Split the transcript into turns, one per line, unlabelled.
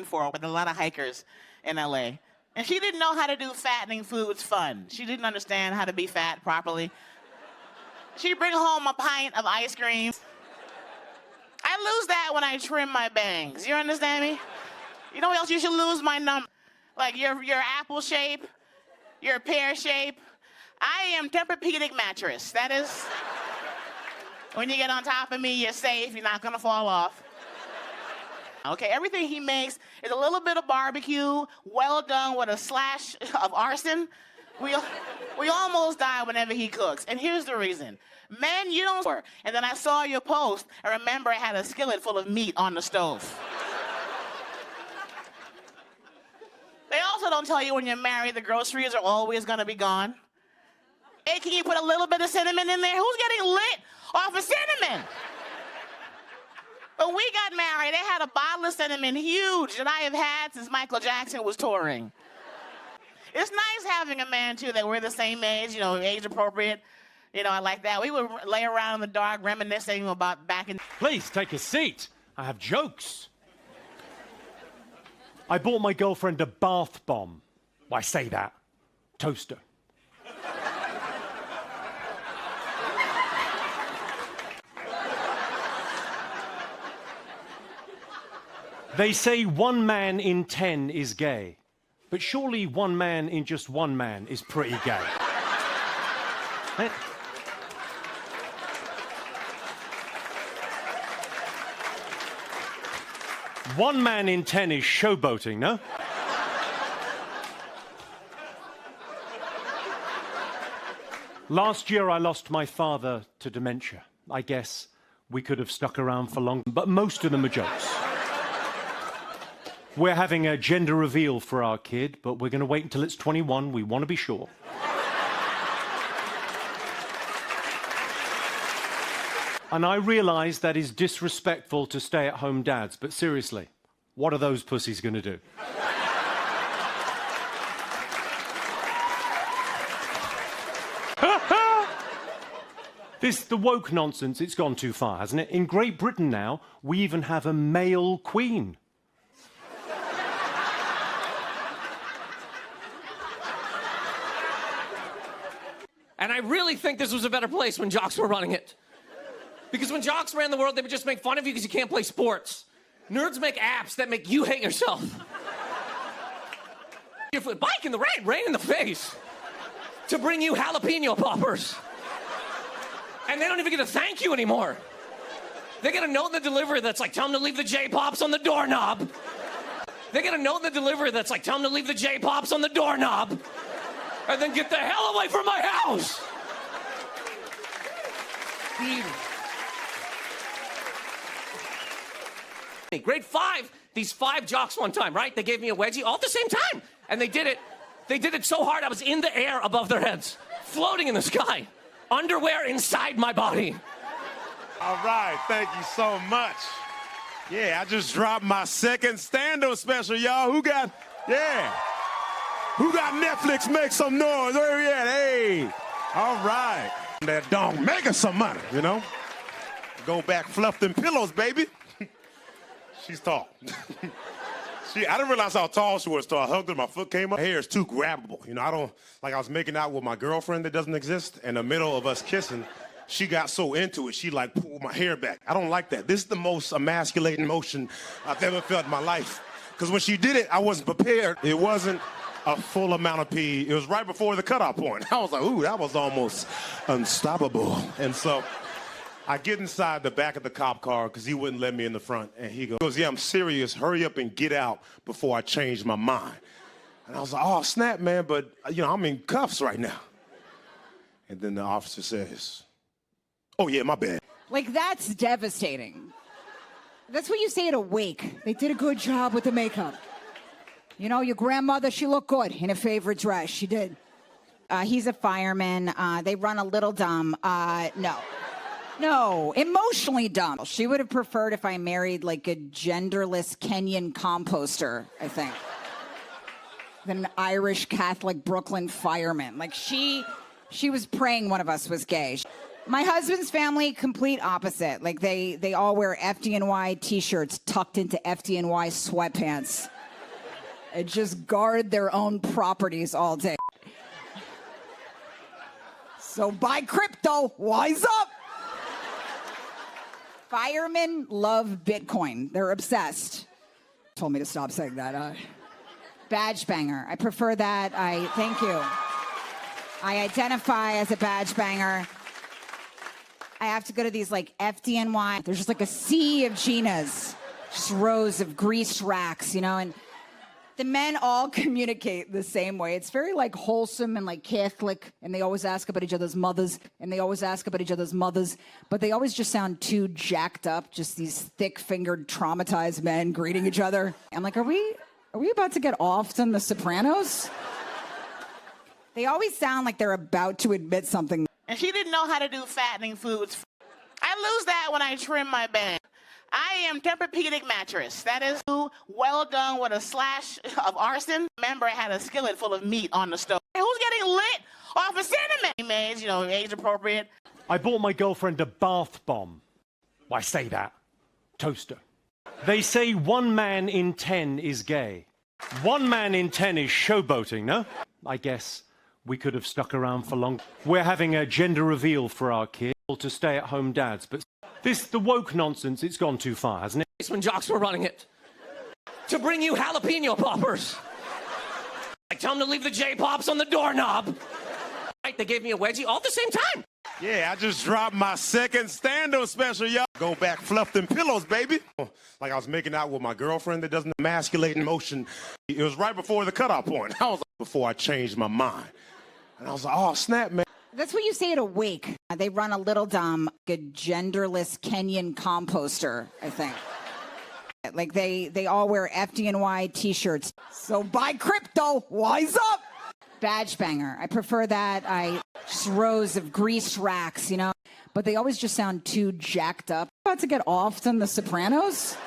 for with a lot of hikers in LA. And she didn't know how to do fattening foods fun. She didn't understand how to be fat properly. She'd bring home a pint of ice cream. I lose that when I trim my bangs. You understand me? You know what else you should lose? My number. Like your apple shape, your pear shape. I am Tempurpedic mattress. That is, when you get on top of me, you're safe. You're not gonna fall off. Okay, everything he makes is a little bit of barbecue, well done with a slash of arson. We almost die whenever he cooks, and here's the reason. Men, you don't work. And then I saw your post, and remember I had a skillet full of meat on the stove. They also don't tell you when you're married the groceries are always gonna be gone. Hey, can you put a little bit of cinnamon in there? Who's getting lit off of cinnamon? When we got married, they had a bottle of cinnamon huge that I have had since Michael Jackson was touring. It's nice having a man, too, that we're the same age, you know, age appropriate. You know, I like that. We would lay around in the dark reminiscing about back in...
Please, take a seat. I have jokes. I bought my girlfriend a bath bomb. Why say that? Toaster. They say 1 man in 10 is gay, but surely 1 man in just 1 man is pretty gay. Eh? One man in 10 is showboating, no? Last year I lost my father to dementia. I guess we could have stuck around for longer, but most of them are jokes. We're having a gender reveal for our kid, but we're going to wait until it's 21. We want to be sure. And I realize that is disrespectful to stay-at-home dads, but seriously, what are those pussies going to do? The woke nonsense, it's gone too far, hasn't it? In Great Britain now, we even have a male queen.
And I really think this was a better place when Jocks were running it. Because when Jocks ran the world, they would just make fun of you because you can't play sports. Nerds make apps that make you hate yourself. Your foot, bike in the rain in the face. To bring you jalapeno poppers. And they don't even get a thank you anymore. They get a note in the delivery that's like, tell them to leave the J-pops on the doorknob. They get a note in the delivery that's like, tell them to leave the J-pops on the doorknob. And then get the hell away from my house. Grade 5, these 5 jocks one time, right? They gave me a wedgie all at the same time. And they did it so hard I was in the air above their heads, floating in the sky, underwear inside my body.
All right, thank you so much. Yeah, I just dropped my second stand-up special, y'all. Who got Netflix? Make some noise. Where we at? Hey, all right. That dong making some money, you know? Go back, fluff them pillows, baby. She's tall. I didn't realize how tall she was, so I hugged her, my foot came up. Her hair is too grabbable. You know, I was making out with my girlfriend that doesn't exist. In the middle of us kissing, she got so into it, she like pulled my hair back. I don't like that. This is the most emasculating motion I've ever felt in my life. Because when she did it, I wasn't prepared. It wasn't a full amount of pee. It was right before the cutoff point. I was like, ooh, that was almost unstoppable. And so I get inside the back of the cop car because he wouldn't let me in the front. And he goes, yeah, I'm serious. Hurry up and get out before I change my mind. And I was like, oh, snap, man, but, you know, I'm in cuffs right now. And then the officer says, oh, yeah, my bad.
Like, that's devastating. That's what you say at a wake. They did a good job with the makeup. You know, your grandmother, she looked good in a favorite dress. She did. He's a fireman. They run a little dumb. No, emotionally dumb. She would have preferred if I married like a genderless Kenyan composter, I think, than an Irish Catholic Brooklyn fireman. Like she was praying one of us was gay. My husband's family, complete opposite. Like they all wear FDNY t-shirts tucked into FDNY sweatpants. And just guard their own properties all day. So buy crypto, wise up. Firemen love Bitcoin. They're obsessed. Told me to stop saying that. Badge banger. I prefer that. Thank you. I identify as a badge banger. I have to go to these like FDNY. There's just like a sea of Ginas, just rows of greased racks, you know, and the men all communicate the same way. It's very like wholesome and like Catholic, and they always ask about each other's mothers, but they always just sound too jacked up, just these thick-fingered, traumatized men greeting each other. I'm like, are we about to get offed on The Sopranos? They always sound like they're about to admit something.
And she didn't know how to do fattening foods. I lose that when I trim my bed. I am Tempurpedic mattress. That is well done with a slash of arson. Remember, I had a skillet full of meat on the stove. Who's getting lit off of cinnamon? Made, you know, age appropriate.
I bought my girlfriend a bath bomb. Why say that? Toaster. They say 1 man in 10 is gay. 1 man in 10 is showboating, no? I guess we could have stuck around for long. We're having a gender reveal for our kid to stay-at-home dads, but the woke nonsense, it's gone too far, hasn't it?
It's when Jocks were running it. To bring you jalapeno poppers. I tell them to leave the J-pops on the doorknob. Right, they gave me a wedgie all at the same time.
Yeah, I just dropped my second stand-up special, y'all. Go back, fluff them pillows, baby. Like I was making out with my girlfriend that does an emasculating motion. It was right before the cutoff point. I was like, before I changed my mind. And I was like, oh, snap, man.
That's what you say at a wake. They run a little dumb, a genderless Kenyan composter, I think. Like they all wear FDNY t-shirts. So buy crypto, wise up. Badge banger. I prefer that. Just rows of greased racks, you know, but they always just sound too jacked up. About to get offed on The Sopranos.